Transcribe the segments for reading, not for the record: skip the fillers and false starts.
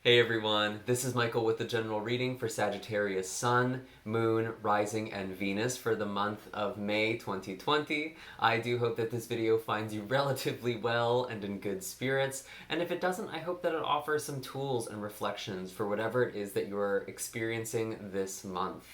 Hey everyone, this is Michael with the general reading for Sagittarius Sun, Moon, Rising, and Venus for the month of May 2020. I do hope that this video finds you relatively well and in good spirits, and if it doesn't, I hope that it offers some tools and reflections for whatever it is that you're experiencing this month.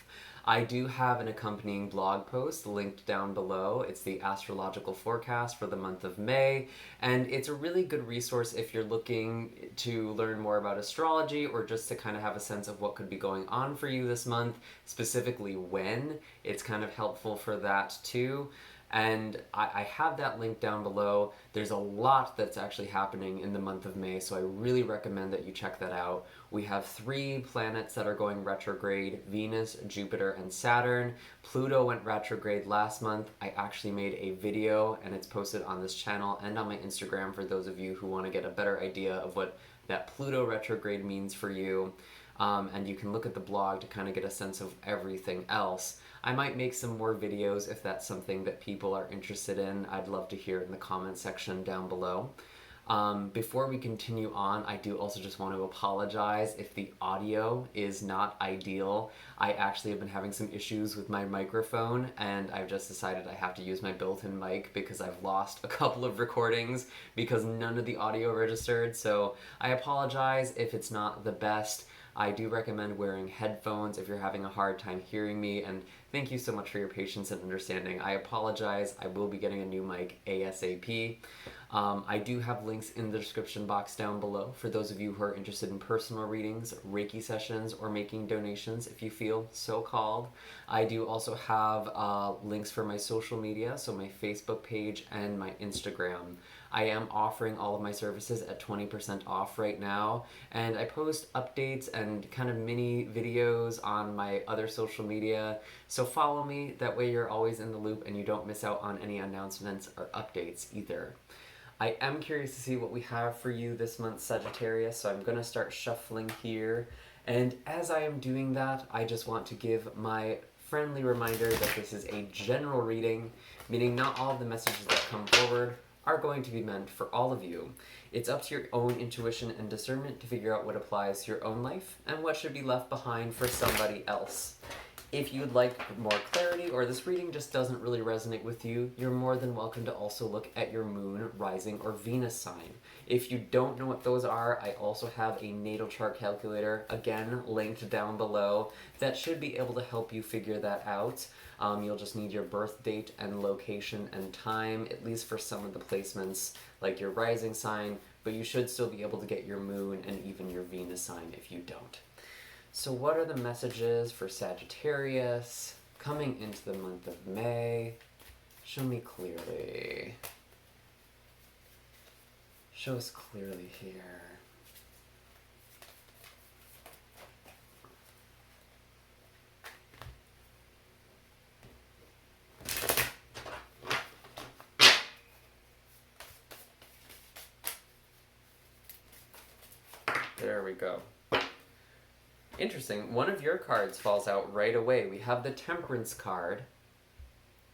I do have an accompanying blog post linked down below. It's the Astrological Forecast for the month of May, and it's a really good resource if you're looking to learn more about astrology or just to kind of have a sense of what could be going on for you this month, specifically when. It's kind of helpful for that too. And I have that link down below. There's a lot that's actually happening in the month of May, so I really recommend that you check that out. We have 3 planets that are going retrograde: Venus, Jupiter, and Saturn. Pluto went retrograde last month. I actually made a video, and it's posted on this channel and on my Instagram for those of you who want to get a better idea of what that Pluto retrograde means for you. And you can look at the blog to kind of get a sense of everything else. I might make some more videos if that's something that people are interested in. I'd love to hear in the comment section down below. Before we continue on, I do also just want to apologize if the audio is not ideal. I actually have been having some issues with my microphone, and I've just decided I have to use my built-in mic because I've lost a couple of recordings because none of the audio registered, so I apologize if it's not the best. I do recommend wearing headphones if you're having a hard time hearing me, and thank you so much for your patience and understanding. I apologize. I will be getting a new mic ASAP. I do have links in the description box down below for those of you who are interested in personal readings, Reiki sessions, or making donations if you feel so called. I do also have links for my social media, so my Facebook page and my Instagram. I am offering all of my services at 20% off right now, and I post updates and kind of mini videos on my other social media, so follow me. That way you're always in the loop and you don't miss out on any announcements or updates either. I am curious to see what we have for you this month, Sagittarius, so I'm going to start shuffling here. And as I am doing that, I just want to give my friendly reminder that this is a general reading, meaning not all of the messages that come forward are going to be meant for all of you. It's up to your own intuition and discernment to figure out what applies to your own life and what should be left behind for somebody else. If you'd like more clarity or this reading just doesn't really resonate with you, you're more than welcome to also look at your moon, rising, or Venus sign. If you don't know what those are, I also have a natal chart calculator, again linked down below, that should be able to help you figure that out. You'll just need your birth date and location and time, at least for some of the placements, like your rising sign, but you should still be able to get your moon and even your Venus sign if you don't. So what are the messages for Sagittarius coming into the month of May? Show me clearly. Show us clearly here. There we go. Interesting. One of your cards falls out right away. We have the Temperance card.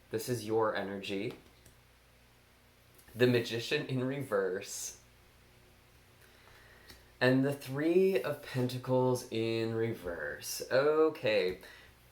This is your energy. The Magician in reverse. And the 3 of Pentacles in reverse. Okay.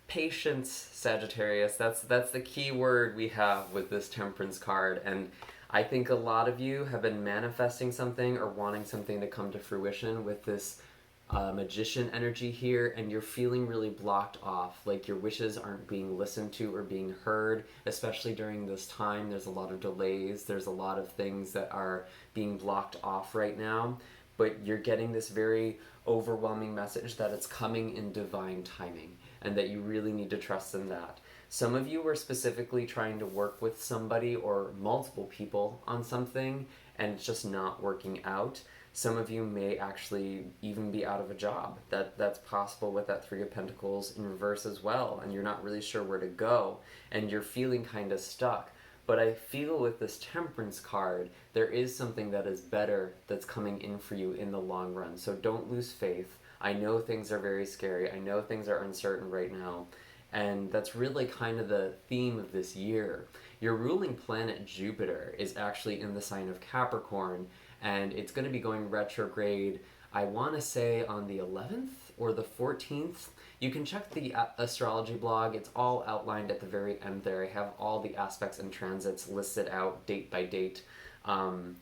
Patience, Sagittarius. That's the key word we have with this Temperance card. And I think a lot of you have been manifesting something or wanting something to come to fruition with this Magician energy here, and you're feeling really blocked off, like your wishes aren't being listened to or being heard, especially during this time. There's a lot of delays, there's a lot of things that are being blocked off right now, but you're getting this very overwhelming message that it's coming in divine timing and that you really need to trust in that. Some of you were specifically trying to work with somebody or multiple people on something and it's just not working out. Some of you may actually even be out of a job. That's possible with that 3 of Pentacles in reverse as well, and you're not really sure where to go, and you're feeling kind of stuck. But I feel with this Temperance card, there is something that is better that's coming in for you in the long run. So don't lose faith. I know things are very scary. I know things are uncertain right now. And that's really kind of the theme of this year. Your ruling planet Jupiter is actually in the sign of Capricorn, and it's going to be going retrograde I want to say on the 11th or the 14th. You can check the astrology blog. It's all outlined at the very end there. I have all the aspects and transits listed out date by date. One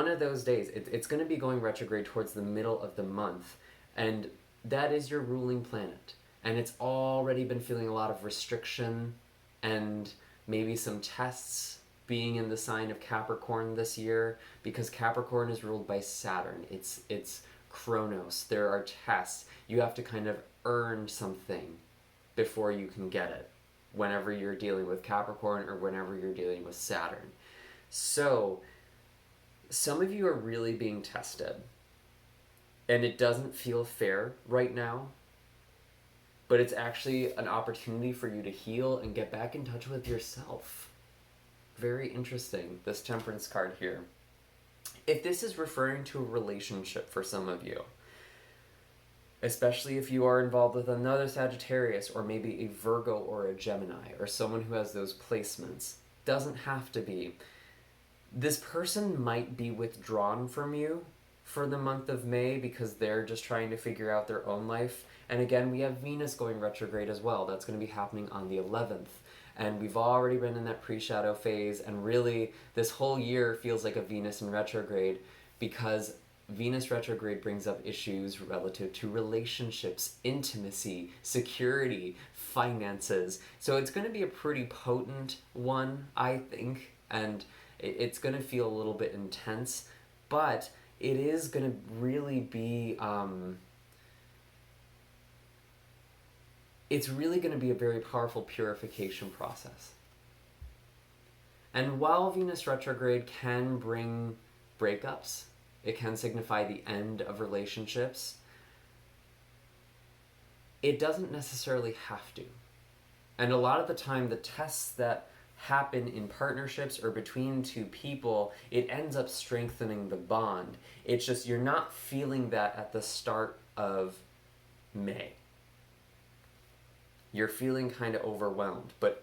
of those days, it's going to be going retrograde towards the middle of the month, and that is your ruling planet. And it's already been feeling a lot of restriction and maybe some tests being in the sign of Capricorn this year, because Capricorn is ruled by Saturn. It's Chronos. There are tests. You have to kind of earn something before you can get it, whenever you're dealing with Capricorn or whenever you're dealing with Saturn. So some of you are really being tested, and it doesn't feel fair right now, but it's actually an opportunity for you to heal and get back in touch with yourself. Very interesting, this Temperance card here. If this is referring to a relationship for some of you, especially if you are involved with another Sagittarius or maybe a Virgo or a Gemini or someone who has those placements, doesn't have to be. This person might be withdrawn from you for the month of May because they're just trying to figure out their own life. And again, we have Venus going retrograde as well. That's going to be happening on the 11th. And we've already been in that pre-shadow phase, and really this whole year feels like a Venus in retrograde, because Venus retrograde brings up issues relative to relationships, intimacy, security, finances. So it's going to be a pretty potent one, I think, and it's going to feel a little bit intense, but it is going to really be it's really going to be a very powerful purification process. And while Venus retrograde can bring breakups, it can signify the end of relationships, it doesn't necessarily have to. And a lot of the time, the tests that happen in partnerships or between two people, it ends up strengthening the bond. It's just you're not feeling that at the start of May. You're feeling kind of overwhelmed, but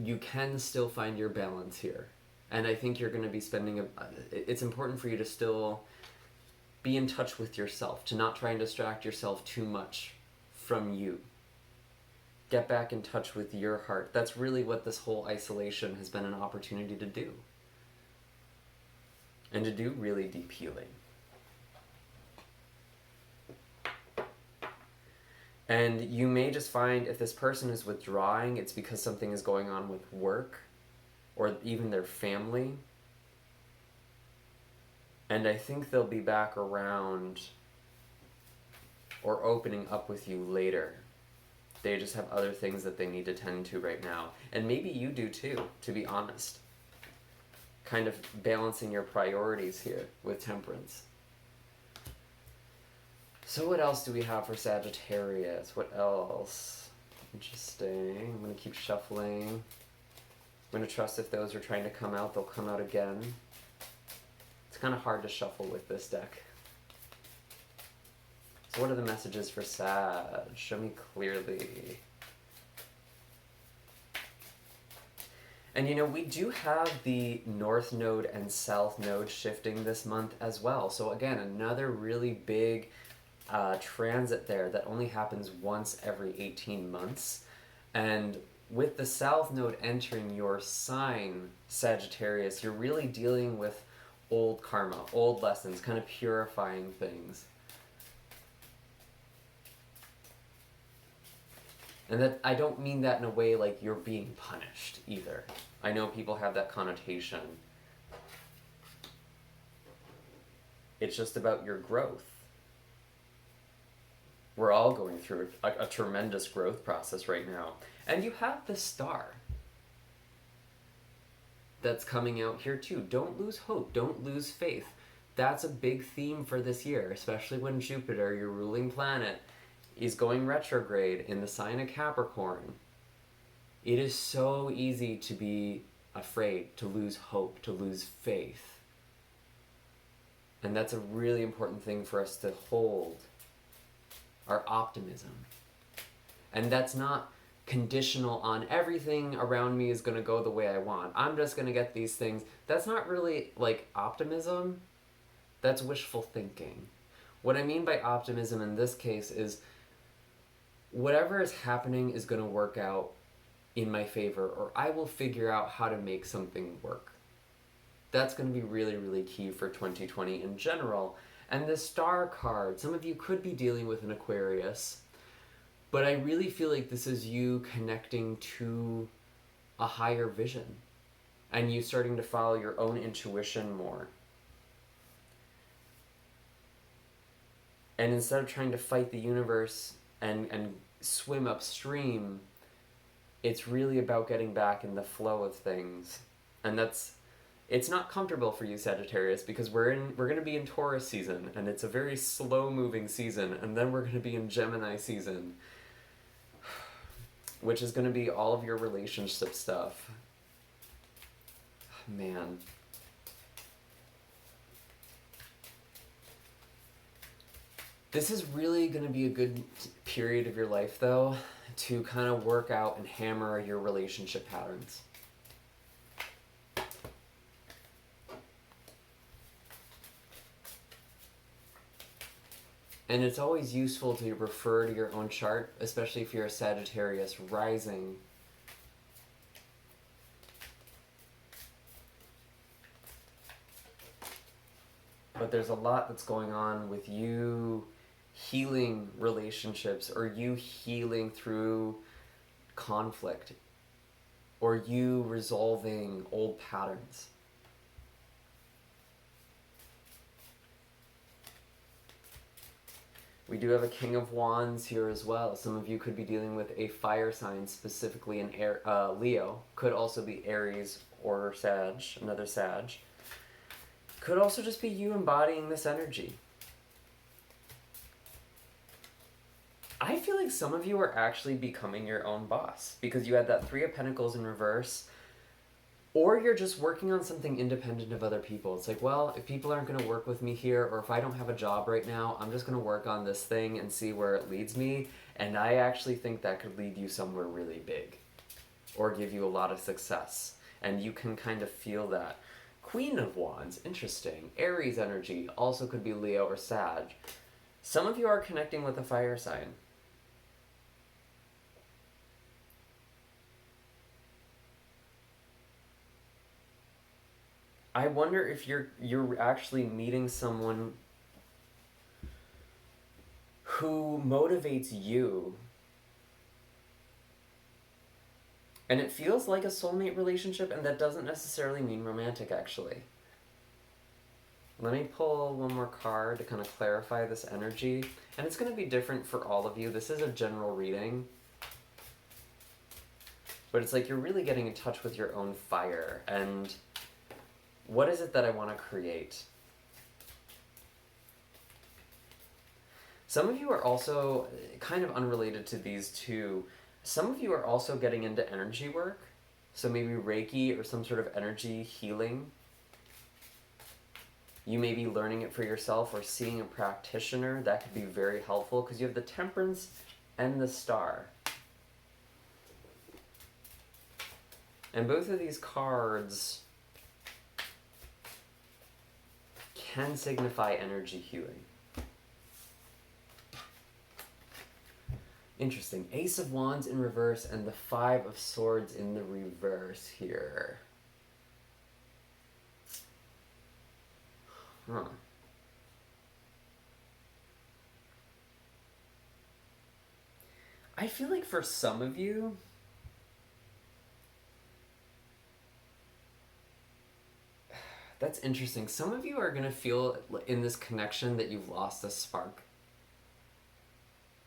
you can still find your balance here. And I think you're going to be spending it's important for you to still be in touch with yourself, to not try and distract yourself too much from you. Get back in touch with your heart. That's really what this whole isolation has been an opportunity to do. And to do really deep healing. And you may just find if this person is withdrawing, it's because something is going on with work or even their family. And I think they'll be back around or opening up with you later. They just have other things that they need to tend to right now. And maybe you do too, to be honest. Kind of balancing your priorities here with Temperance. So what else do we have for Sagittarius? What else? Interesting. I'm going to keep shuffling. I'm going to trust if those are trying to come out, they'll come out again. It's kind of hard to shuffle with this deck. So what are the messages for Sag? Show me clearly. And you know, we do have the North Node and South Node shifting this month as well. So again, another really big transit there that only happens once every 18 months. And with the South Node entering your sign, Sagittarius, you're really dealing with old karma, old lessons, kind of purifying things. And that I don't mean that in a way like you're being punished either. I know people have that connotation. It's just about your growth. We're all going through a tremendous growth process right now. And you have the star that's coming out here too. Don't lose hope. Don't lose faith. That's a big theme for this year, especially when Jupiter, your ruling planet, is going retrograde in the sign of Capricorn. It is so easy to be afraid, to lose hope, to lose faith. And that's a really important thing for us to hold. Our optimism. And that's not conditional on everything around me is going to go the way I want. I'm just going to get these things. That's not really like optimism. That's wishful thinking. What I mean by optimism in this case is whatever is happening is going to work out in my favor, or I will figure out how to make something work. That's going to be really, really key for 2020 in general. And the star card, some of you could be dealing with an Aquarius, but I really feel like this is you connecting to a higher vision and you starting to follow your own intuition more. And instead of trying to fight the universe and swim upstream, it's really about getting back in the flow of things. And it's not comfortable for you, Sagittarius, because we're going to be in Taurus season, and it's a very slow moving season, and then we're going to be in Gemini season, which is going to be all of your relationship stuff. Man. This is really going to be a good period of your life, though, to kind of work out and hammer your relationship patterns. And it's always useful to refer to your own chart, especially if you're a Sagittarius rising. But there's a lot that's going on with you healing relationships, or you healing through conflict, or you resolving old patterns. We do have a King of Wands here as well. Some of you could be dealing with a fire sign, specifically an Leo. Could also be Aries or Sag, another Sag. Could also just be you embodying this energy. I feel like some of you are actually becoming your own boss because you had that Three of Pentacles in reverse, or you're just working on something independent of other people. It's like, well, if people aren't going to work with me here, or if I don't have a job right now, I'm just going to work on this thing and see where it leads me. And I actually think that could lead you somewhere really big or give you a lot of success. And you can kind of feel that. Queen of Wands, interesting. Aries energy, also could be Leo or Sag. Some of you are connecting with a fire sign. I wonder if you're actually meeting someone who motivates you. And it feels like a soulmate relationship, and that doesn't necessarily mean romantic, actually. Let me pull one more card to kind of clarify this energy. And it's going to be different for all of you. This is a general reading. But it's like you're really getting in touch with your own fire. And what is it that I want to create? Some of you are also, kind of unrelated to these two, some of you are also getting into energy work. So maybe Reiki or some sort of energy healing. You may be learning it for yourself or seeing a practitioner. That could be very helpful because you have the Temperance and the Star. And both of these cards can signify energy healing. Interesting. Ace of Wands in reverse and the Five of Swords in the reverse here. Huh. I feel like for some of you, that's interesting. Some of you are going to feel in this connection that you've lost a spark,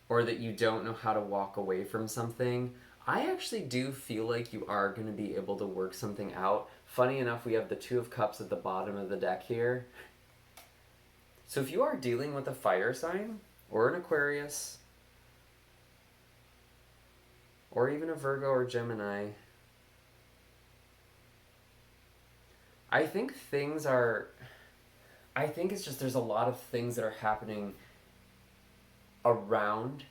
or that you don't know how to walk away from something. I actually do feel like you are going to be able to work something out. Funny enough, we have the Two of Cups at the bottom of the deck here. So if you are dealing with a fire sign, or an Aquarius, or even a Virgo or Gemini, I think it's just there's a lot of things that are happening around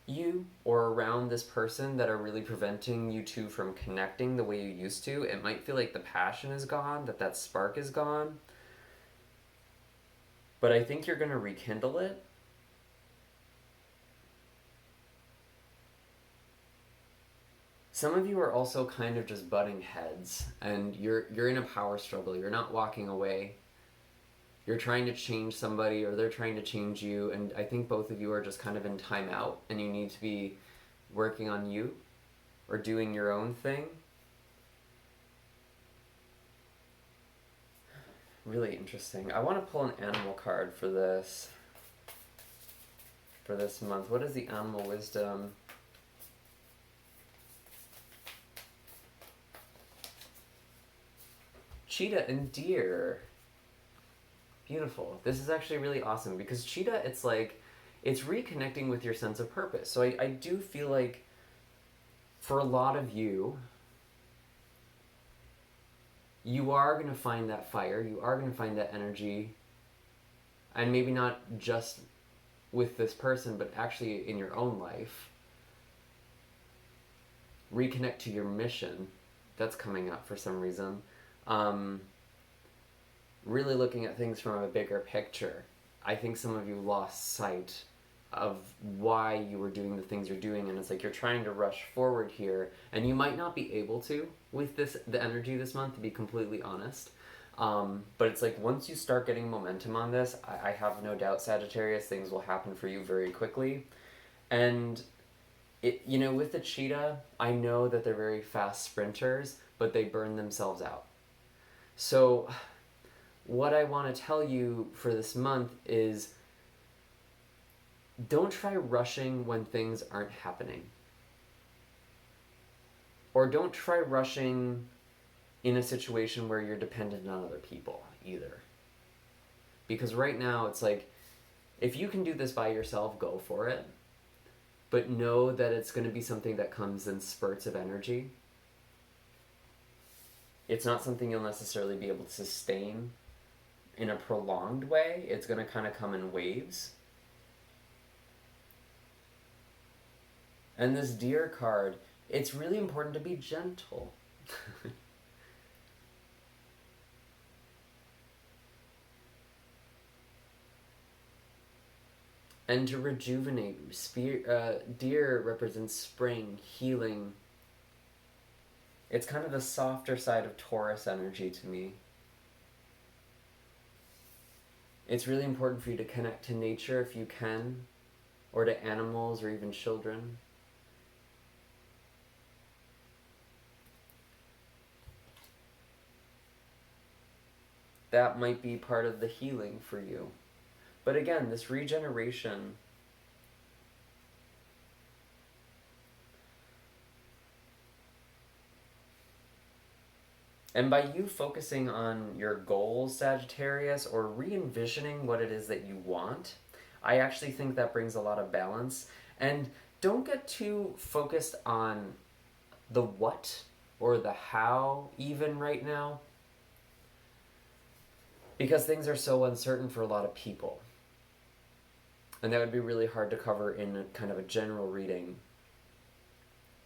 you or around this person that are really preventing you two from connecting the way you used to. It might feel like the passion is gone, that spark is gone. But I think you're going to rekindle it. Some of you are also kind of just butting heads, and you're in a power struggle. You're not walking away. You're trying to change somebody, or they're trying to change you, and I think both of you are just kind of in timeout, and you need to be working on you or doing your own thing. Really interesting. I want to pull an animal card for this month. What is the animal wisdom? Cheetah and deer. Beautiful. This is actually really awesome because cheetah, it's like, it's reconnecting with your sense of purpose. So I do feel like for a lot of you, you are going to find that fire, you are going to find that energy, and maybe not just with this person, but actually in your own life. Reconnect to your mission. That's coming up for some reason. Really looking at things from a bigger picture. I think some of you lost sight of why you were doing the things you're doing, and it's like you're trying to rush forward here, and you might not be able to with the energy this month, to be completely honest. But it's like once you start getting momentum on this, I have no doubt, Sagittarius, things will happen for you very quickly. And it, with the cheetah, I know that they're very fast sprinters, but they burn themselves out. So what I want to tell you for this month is, don't try rushing when things aren't happening. Or don't try rushing in a situation where you're dependent on other people either. Because right now it's like, if you can do this by yourself, go for it. But know that it's going to be something that comes in spurts of energy. It's not something you'll necessarily be able to sustain in a prolonged way. It's going to kind of come in waves. And this deer card, it's really important to be gentle. And to rejuvenate. Deer represents spring, healing. It's kind of the softer side of Taurus energy to me. It's really important for you to connect to nature if you can, or to animals or even children. That might be part of the healing for you. But again, this regeneration, and by you focusing on your goals, Sagittarius, or re-envisioning what it is that you want, I actually think that brings a lot of balance. And don't get too focused on the what or the how even right now, because things are so uncertain for a lot of people. And that would be really hard to cover in a kind of a general reading,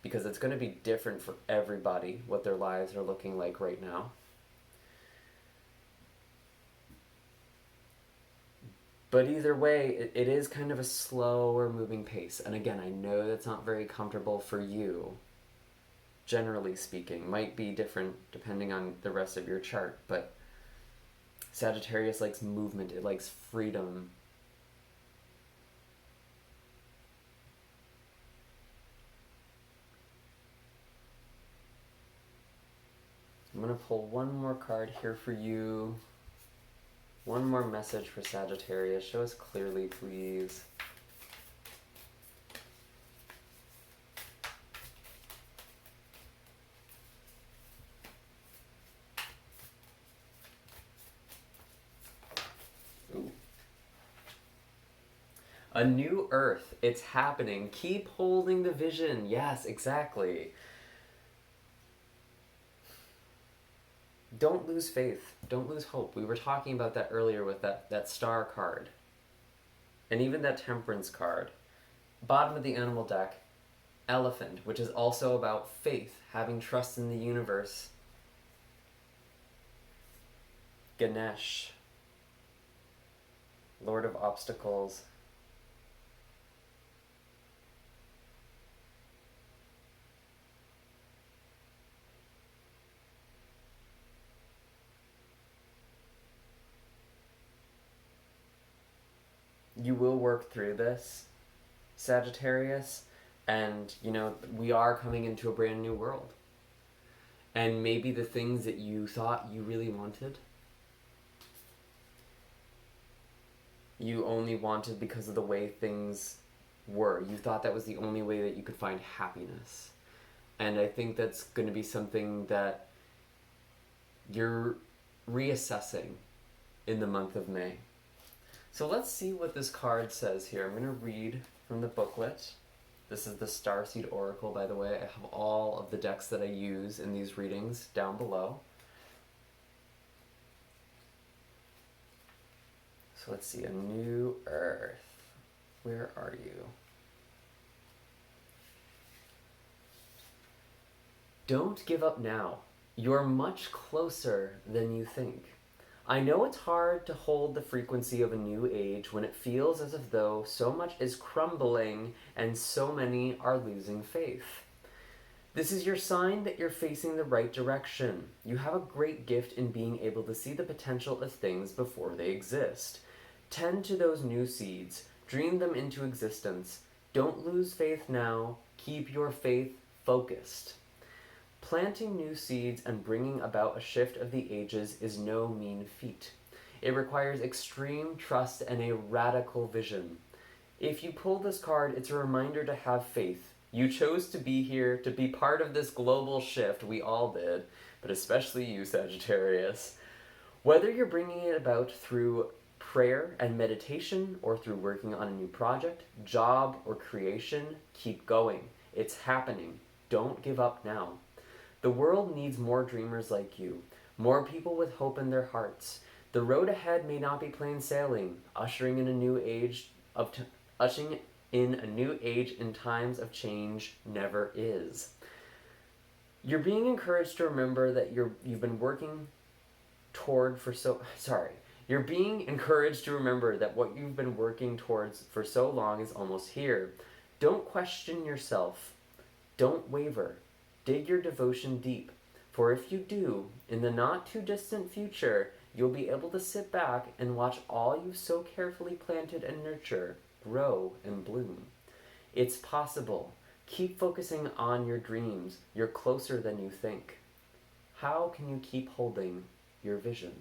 because it's going to be different for everybody what their lives are looking like right now. But either way, it is kind of a slower moving pace. And again, I know that's not very comfortable for you, generally speaking. Might be different depending on the rest of your chart, but Sagittarius likes movement, it likes freedom. I'm going to pull one more card here for you. One more message for Sagittarius. Show us clearly, please. Ooh. A new earth. It's happening. Keep holding the vision. Yes, exactly. Don't lose faith. Don't lose hope. We were talking about that earlier with that star card. And even that temperance card. Bottom of the animal deck, elephant, which is also about faith, having trust in the universe. Ganesh. Lord of Obstacles. You will work through this, Sagittarius, and, you know, we are coming into a brand new world. And maybe the things that you thought you really wanted, you only wanted because of the way things were. You thought that was the only way that you could find happiness. And I think that's going to be something that you're reassessing in the month of May. So let's see what this card says here. I'm going to read from the booklet. This is the Starseed Oracle, by the way. I have all of the decks that I use in these readings down below. So let's see, a new earth. Where are you? Don't give up now. You're much closer than you think. I know it's hard to hold the frequency of a new age when it feels as if though so much is crumbling and so many are losing faith. This is your sign that you're facing the right direction. You have a great gift in being able to see the potential of things before they exist. Tend to those new seeds. Dream them into existence. Don't lose faith now. Keep your faith focused. Planting new seeds and bringing about a shift of the ages is no mean feat. It requires extreme trust and a radical vision. If you pull this card, it's a reminder to have faith. You chose to be here, to be part of this global shift. We all did, but especially you, Sagittarius. Whether you're bringing it about through prayer and meditation or through working on a new project, job, or creation, keep going. It's happening. Don't give up now. The world needs more dreamers like you, more people with hope in their hearts. The road ahead may not be plain sailing, ushering in a new age in times of change never is. You're being encouraged to remember that you've been working toward for so You're being encouraged to remember that what you've been working towards for so long is almost here. Don't question yourself. Don't waver. Dig your devotion deep, for if you do, in the not too distant future, you'll be able to sit back and watch all you've so carefully planted and nurtured grow and bloom. It's possible. Keep focusing on your dreams. You're closer than you think. How can you keep holding your vision?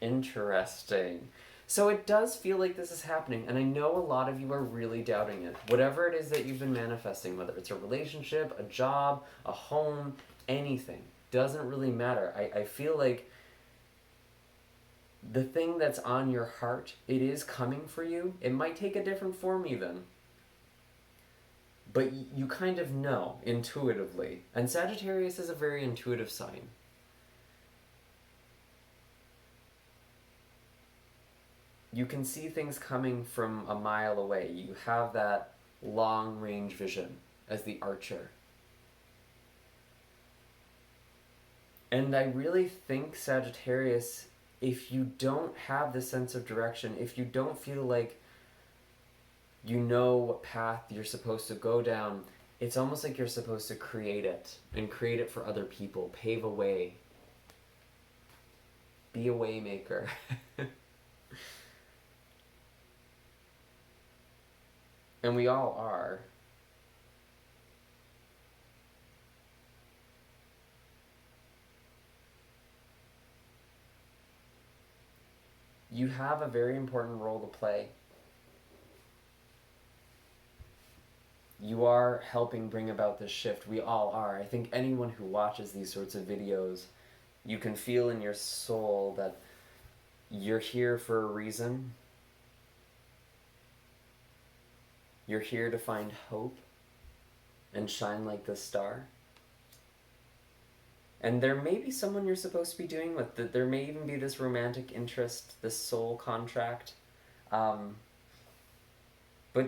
Interesting. So it does feel like this is happening, and I know a lot of you are really doubting it. Whatever it is that you've been manifesting, whether it's a relationship, a job, a home, anything, doesn't really matter. I feel like the thing that's on your heart, it is coming for you. It might take a different form even, but you kind of know intuitively. And Sagittarius is a very intuitive sign. You can see things coming from a mile away. You have that long-range vision as the archer. And I really think, Sagittarius, if you don't have this sense of direction, if you don't feel like you know what path you're supposed to go down, it's almost like you're supposed to create it, and create it for other people, pave a way. Be a way maker. And we all are. You have a very important role to play. You are helping bring about this shift. We all are. I think anyone who watches these sorts of videos, you can feel in your soul that you're here for a reason. You're here to find hope and shine like the star. And there may be someone you're supposed to be doing with. There may even be this romantic interest, this soul contract. But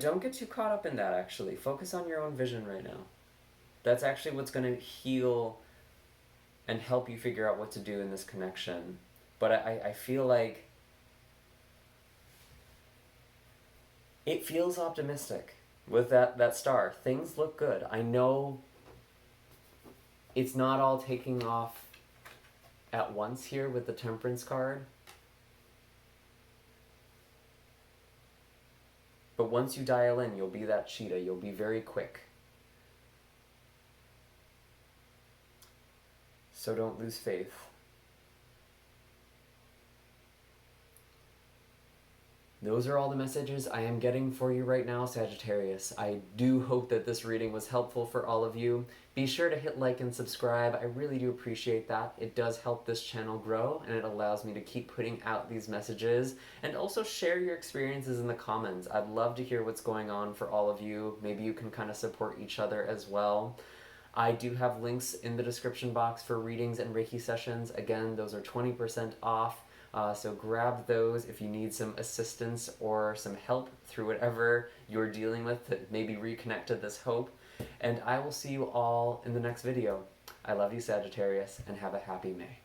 don't get too caught up in that, actually. Focus on your own vision right now. That's actually what's going to heal and help you figure out what to do in this connection. But I feel like It feels optimistic with that star. Things look good. I know it's not all taking off at once here with the Temperance card. But once you dial in, you'll be that cheetah. You'll be very quick. So don't lose faith. Those are all the messages I am getting for you right now, Sagittarius. I do hope that this reading was helpful for all of you. Be sure to hit like and subscribe. I really do appreciate that. It does help this channel grow, and it allows me to keep putting out these messages. And also share your experiences in the comments. I'd love to hear what's going on for all of you. Maybe you can kind of support each other as well. I do have links in the description box for readings and Reiki sessions. Again, those are 20% off. So grab those if you need some assistance or some help through whatever you're dealing with to maybe reconnect to this hope. And I will see you all in the next video. I love you, Sagittarius, and have a happy May.